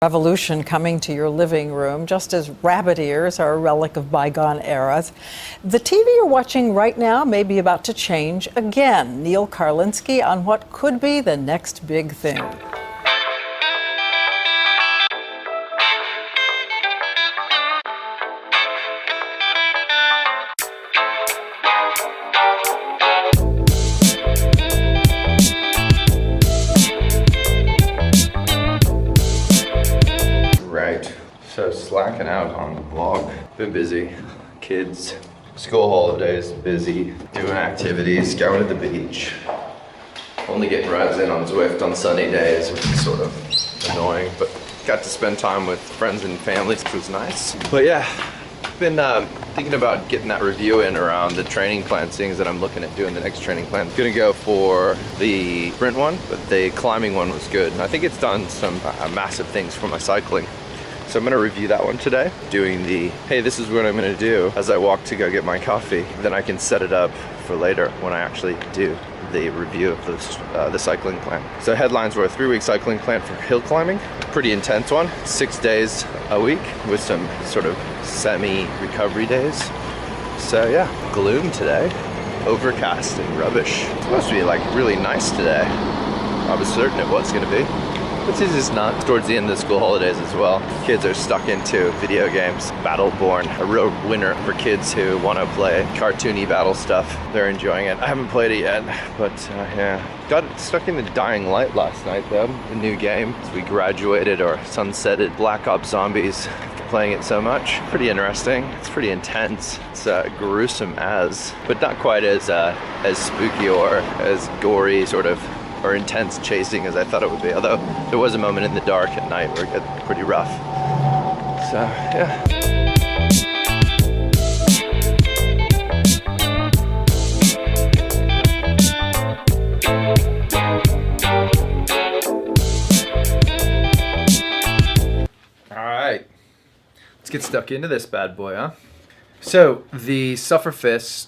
Revolution coming to your living room, just as rabbit ears are a relic of bygone eras. The TV you're watching right now may be about to change again. Neil Karlinski on what could be the next big thing. So slacking out on the vlog. Been busy. Kids, school holidays, busy. Doing activities, going to the beach. Only getting rides in on Zwift on sunny days, which is sort of annoying, but got to spend time with friends and families, which was nice. But yeah, been thinking about getting that review in around the training plan, seeing as that I'm looking at doing the next training plan. Gonna go for the sprint one, but the climbing one was good. I think it's done some massive things for my cycling. So I'm gonna review that one today, doing the, hey, this is what I'm gonna do as I walk to go get my coffee. Then I can set it up for later when I actually do the review of the cycling plan. So headlines were a 3-week cycling plan for hill climbing, pretty intense one, 6 days a week with some sort of semi-recovery days. So yeah, gloom today, overcast and rubbish. It's supposed to be like really nice today. I was certain it was gonna be. But this is not. Towards the end of the school holidays as well. Kids are stuck into video games. Battleborn, a real winner for kids who want to play cartoony battle stuff. They're enjoying it. I haven't played it yet, but yeah. Got stuck in the Dying Light last night though, the new game. As we graduated or sunsetted Black Ops Zombies after playing it so much. Pretty interesting. It's pretty intense. It's gruesome but not quite as spooky or as gory sort of or intense chasing as I thought it would be, although there was a moment in the dark at night where it got pretty rough. So yeah. All right, let's get stuck into this bad boy, huh? So the SufferFest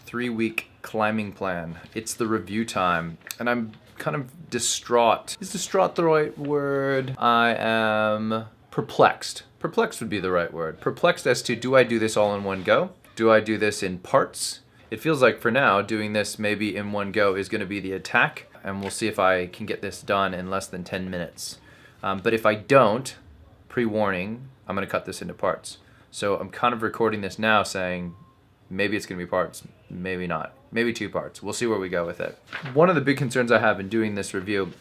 3-week climbing plan. It's the review time, and I'm kind of distraught. Is distraught the right word? I am perplexed. Perplexed would be the right word. Perplexed as to, do I do this all in one go? Do I do this in parts? It feels like for now, doing this maybe in one go is going to be the attack, and we'll see if I can get this done in less than 10 minutes. But if I don't, pre-warning, I'm going to cut this into parts. So I'm kind of recording this now saying, maybe it's going to be parts, maybe not. Maybe 2 parts. We'll see where we go with it. One of the big concerns I have in doing this review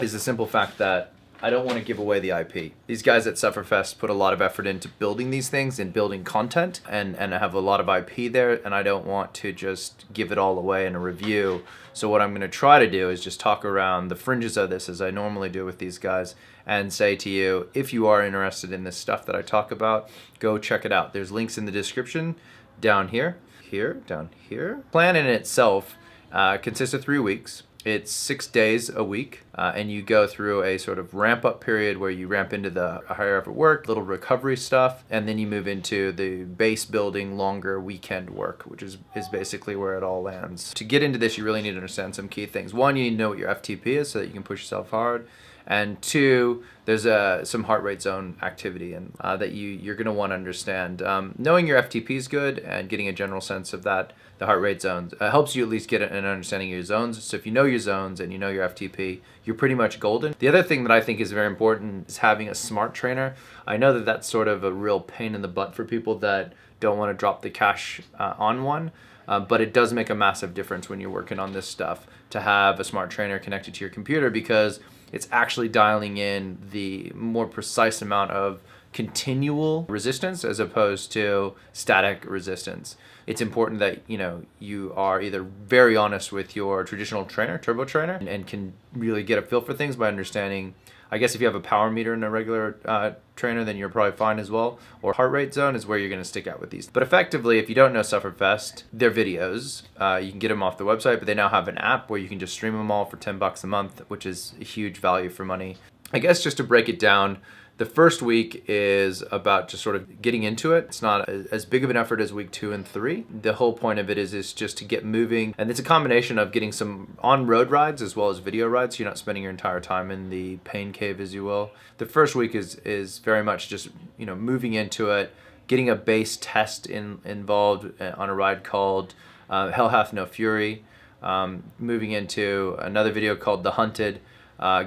is the simple fact that I don't want to give away the IP. These guys at SufferFest put a lot of effort into building these things and building content, and I have a lot of IP there, and I don't want to just give it all away in a review. So what I'm going to try to do is just talk around the fringes of this as I normally do with these guys and say to you, if you are interested in this stuff that I talk about, go check it out. There's links in the description down here. Down here. Plan in itself consists of 3 weeks. It's 6 days a week, and you go through a sort of ramp up period where you ramp into the higher effort work, little recovery stuff, and then you move into the base building longer weekend work, which is basically where it all lands. To get into this, you really need to understand some key things. One, you need to know what your FTP is so that you can push yourself hard. And 2, there's some heart rate zone activity and that you're going to want to understand. Knowing your FTP is good and getting a general sense of that, the heart rate zones, helps you at least get an understanding of your zones. So if you know your zones and you know your FTP, you're pretty much golden. The other thing that I think is very important is having a smart trainer. I know that that's sort of a real pain in the butt for people that don't want to drop the cash on one. But it does make a massive difference when you're working on this stuff to have a smart trainer connected to your computer, because it's actually dialing in the more precise amount of continual resistance as opposed to static resistance. It's important that you are either very honest with your traditional trainer, turbo trainer, and can really get a feel for things by understanding. I guess if you have a power meter in a regular trainer, then you're probably fine as well. Or heart rate zone is where you're going to stick out with these. But effectively, if you don't know SufferFest, their videos, you can get them off the website, but they now have an app where you can just stream them all for $10 a month, which is a huge value for money. I guess just to break it down, The first week is about just sort of getting into it. It's not as big of an effort as week 2 and 3. The whole point of it is just to get moving. And it's a combination of getting some on-road rides as well as video rides. So you're not spending your entire time in the pain cave, as you will. The first week is very much just, moving into it, getting a base test involved on a ride called Hell Hath No Fury. Moving into another video called The Hunted.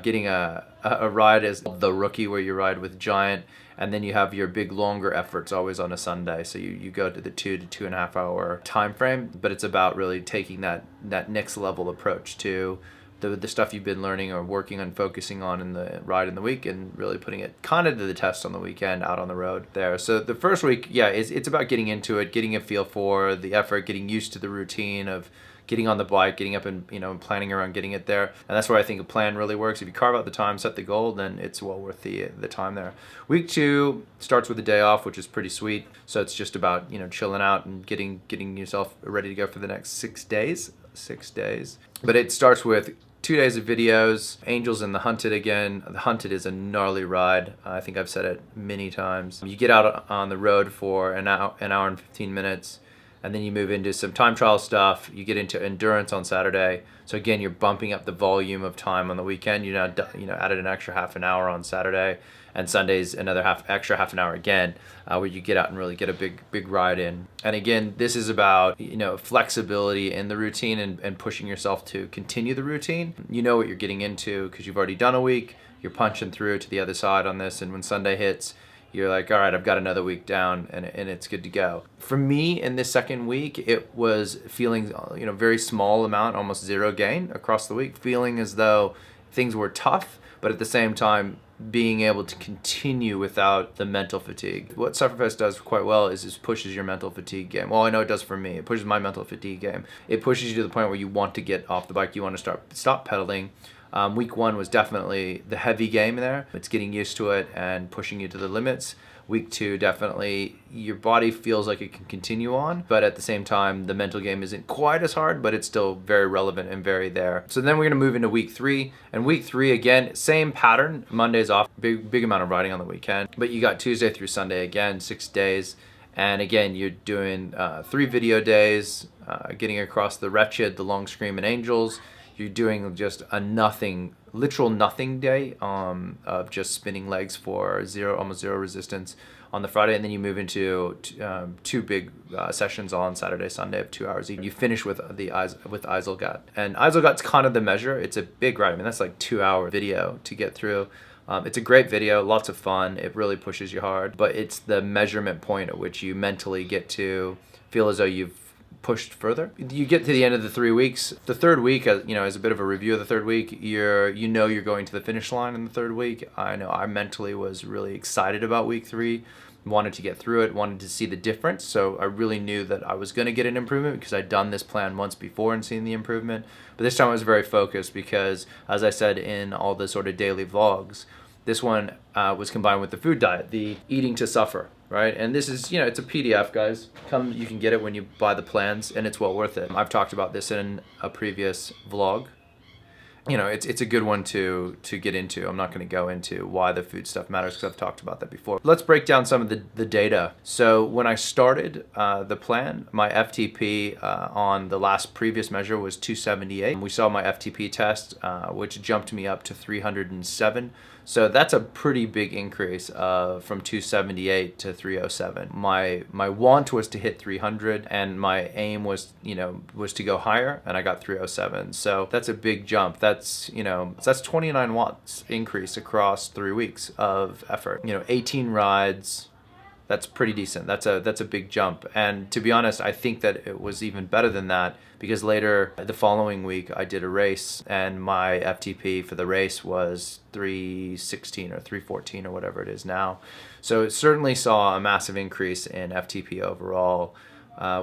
Getting a ride as the rookie where you ride with Giant, and then you have your big longer efforts always on a Sunday. So you go to the 2 to 2.5 hour time frame, but it's about really taking that next level approach to the stuff you've been learning or working on, focusing on in the ride in the week, and really putting it kind of to the test on the weekend out on the road there. So the first week, it's about getting into it, getting a feel for the effort, getting used to the routine of getting on the bike, getting up and planning around getting it there. And that's where I think a plan really works. If you carve out the time, set the goal, then it's well worth the time there. Week 2 starts with a day off, which is pretty sweet. So it's just about chilling out and getting yourself ready to go for the next 6 days. 6 days. But it starts with 2 days of videos, Angels and The Hunted again. The Hunted is a gnarly ride. I think I've said it many times. You get out on the road for an hour and 15 minutes. And then you move into some time trial stuff. You get into endurance on Saturday. So again, you're bumping up the volume of time on the weekend. You added an extra half an hour on Saturday, and Sunday's another extra half an hour again, where you get out and really get a big ride in. And again, this is about flexibility in the routine and pushing yourself to continue the routine. You know what you're getting into because you've already done a week. You're punching through to the other side on this, and when Sunday hits, you're like, all right, I've got another week down, and it's good to go. For me, in this second week, it was feeling, very small amount, almost zero gain across the week, feeling as though things were tough, but at the same time, being able to continue without the mental fatigue. What SufferFest does quite well is pushes your mental fatigue game. Well, I know it does for me. It pushes my mental fatigue game. It pushes you to the point where you want to get off the bike. You want to stop pedaling. Week 1 was definitely the heavy game there. It's getting used to it and pushing you to the limits. Week 2, definitely your body feels like it can continue on, but at the same time, the mental game isn't quite as hard, but it's still very relevant and very there. So then we're gonna move into week 3, and week 3, again, same pattern. Monday's off, big amount of riding on the weekend, but you got Tuesday through Sunday again, 6 days. And again, you're doing 3 video days, getting across the Wretched, the Long Scream, and Angels. You're doing just a literal nothing day of just spinning legs for almost zero resistance on the Friday, and then you move into 2 big sessions on Saturday, Sunday of 2 hours. You finish with Eiselgat, and Eiselgat's kind of the measure. It's a big ride. I mean, that's like 2-hour video to get through. It's a great video, lots of fun. It really pushes you hard, but it's the measurement point at which you mentally get to feel as though you've pushed further. You get to the end of the 3 weeks. The third week, as a bit of a review of the third week, you're going to the finish line in the third week. I know I mentally was really excited about week 3, wanted to get through it, wanted to see the difference. So I really knew that I was going to get an improvement because I'd done this plan once before and seen the improvement. But this time I was very focused because, as I said in all the sort of daily vlogs, this one was combined with the food diet, the Eating to Suffer, right? And this is, it's a PDF, guys. You can get it when you buy the plans, and it's well worth it. I've talked about this in a previous vlog. It's a good one to get into. I'm not going to go into why the food stuff matters because I've talked about that before. Let's break down some of the data. So when I started the plan, my FTP on the last previous measure was 278. We saw my FTP test, which jumped me up to 307. So that's a pretty big increase from 278 to 307. My want was to hit 300, and my aim was to go higher, and I got 307. So that's a big jump. That's 29 watts increase across 3 weeks of effort. 18 rides. That's pretty decent. That's a big jump. And to be honest, I think that it was even better than that because later the following week I did a race and my FTP for the race was 316 or 314 or whatever it is now. So it certainly saw a massive increase in FTP overall,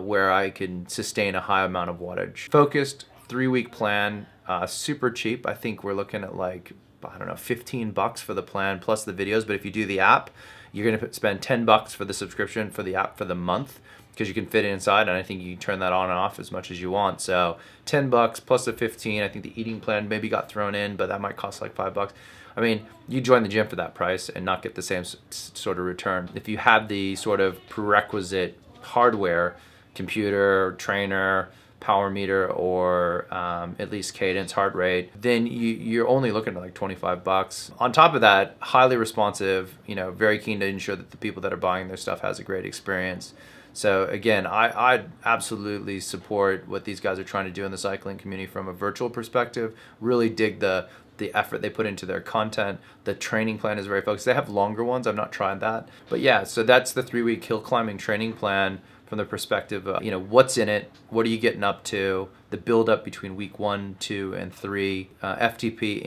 where I can sustain a high amount of wattage. Focused 3-week plan, super cheap. I think we're looking at $15 for the plan plus the videos. But if you do the app, you're going to spend $10 for the subscription for the app for the month because you can fit it inside, and I think you can turn that on and off as much as you want. So $10 plus the 15. I think the eating plan maybe got thrown in, but that might cost like $5. I mean, you join the gym for that price and not get the same sort of return. If you had the sort of prerequisite hardware, computer, trainer, power meter, or at least cadence, heart rate, then you're only looking at like 25 bucks. On top of that, highly responsive, you know, very keen to ensure that the people that are buying their stuff has a great experience. So again, I absolutely support what these guys are trying to do in the cycling community from a virtual perspective. Really dig the effort they put into their content. The training plan is very focused. They have longer ones. I've not tried that. But yeah, so that's the 3-week hill climbing training plan from the perspective of, you know, what's in it, what are you getting up to, the build up between week 1, 2, and 3, FTP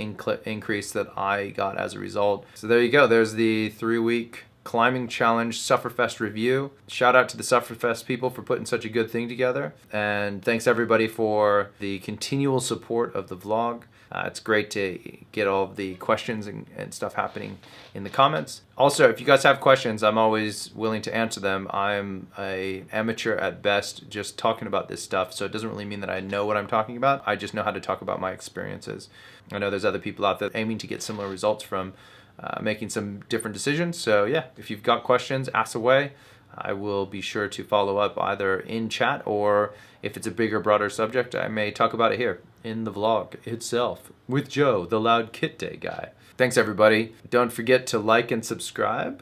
increase that I got as a result. So there you go. There's the 3-week climbing challenge SufferFest review. Shout out to the SufferFest people for putting such a good thing together. And thanks everybody for the continual support of the vlog. It's great to get all of the questions and stuff happening in the comments. Also, if you guys have questions, I'm always willing to answer them. I'm an amateur at best just talking about this stuff, so it doesn't really mean that I know what I'm talking about. I just know how to talk about my experiences. I know there's other people out there aiming to get similar results from making some different decisions. So yeah, if you've got questions, ask away. I will be sure to follow up either in chat, or if it's a bigger, broader subject, I may talk about it here in the vlog itself with Joe, the loud kit day guy. Thanks everybody. Don't forget to like and subscribe.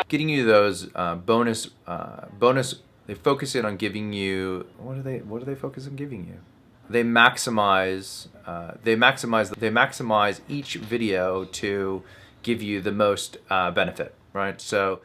Getting you those bonus. They focus in on giving you, what do they focus on giving you? They maximize each video to give you the most benefit, right? So